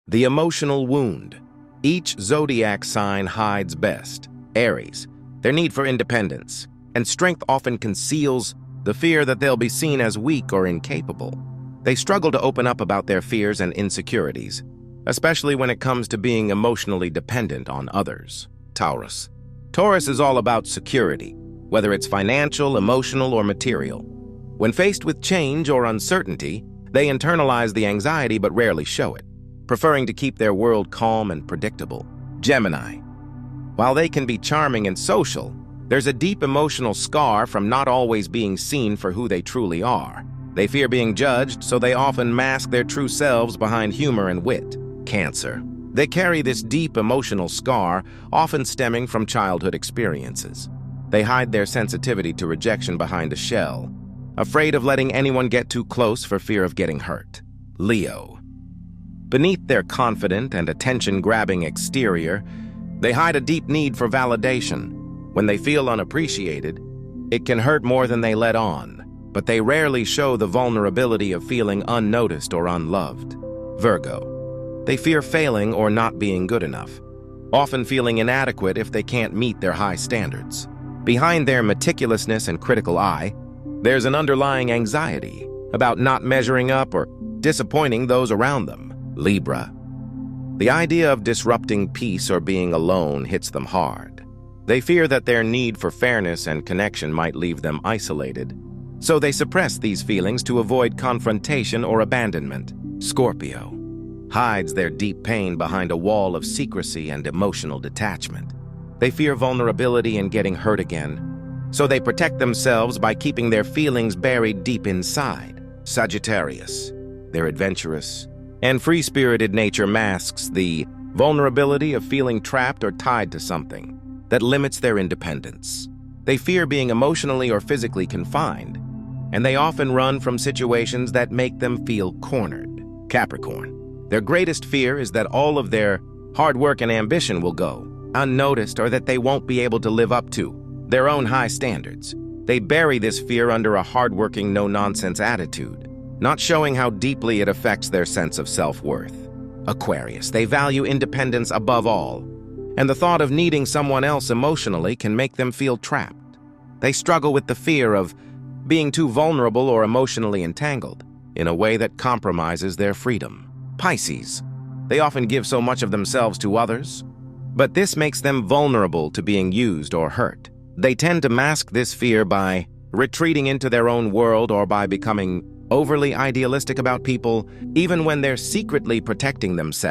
The emotional wound. Each zodiac sign hides best. Aries, their need for independence, and strength often conceals the fear that they'll be seen as weak or incapable. They struggle to open up about their fears and insecurities, especially when it comes to being emotionally dependent on others. Taurus. Taurus is all about security, whether it's financial, emotional, or material. When faced with change or uncertainty, they internalize the anxiety but rarely show it, preferring to keep their world calm and predictable. Gemini. While they can be charming and social, there's a deep emotional scar from not always being seen for who they truly are. They fear being judged, so they often mask their true selves behind humor and wit. Cancer. They carry this deep emotional scar, often stemming from childhood experiences. They hide their sensitivity to rejection behind a shell, afraid of letting anyone get too close for fear of getting hurt. Leo. Beneath their confident and attention-grabbing exterior, they hide a deep need for validation. When they feel unappreciated, it can hurt more than they let on, but they rarely show the vulnerability of feeling unnoticed or unloved. Virgo. They fear failing or not being good enough, often feeling inadequate if they can't meet their high standards. Behind their meticulousness and critical eye, there's an underlying anxiety about not measuring up or disappointing those around them. Libra. The idea of disrupting peace or being alone hits them hard. They fear that their need for fairness and connection might leave them isolated, so they suppress these feelings to avoid confrontation or abandonment. Scorpio hides their deep pain behind a wall of secrecy and emotional detachment. They fear vulnerability and getting hurt again, so they protect themselves by keeping their feelings buried deep inside. Sagittarius. Their adventurous and free-spirited nature masks the vulnerability of feeling trapped or tied to something that limits their independence. They fear being emotionally or physically confined, and they often run from situations that make them feel cornered. Capricorn. Their greatest fear is that all of their hard work and ambition will go unnoticed, or that they won't be able to live up to their own high standards. They bury this fear under a hardworking, no-nonsense attitude, not showing how deeply it affects their sense of self-worth. Aquarius. They value independence above all, and the thought of needing someone else emotionally can make them feel trapped. They struggle with the fear of being too vulnerable or emotionally entangled in a way that compromises their freedom. Pisces. They often give so much of themselves to others, but this makes them vulnerable to being used or hurt. They tend to mask this fear by retreating into their own world or by becoming overly idealistic about people, even when they're secretly protecting themselves.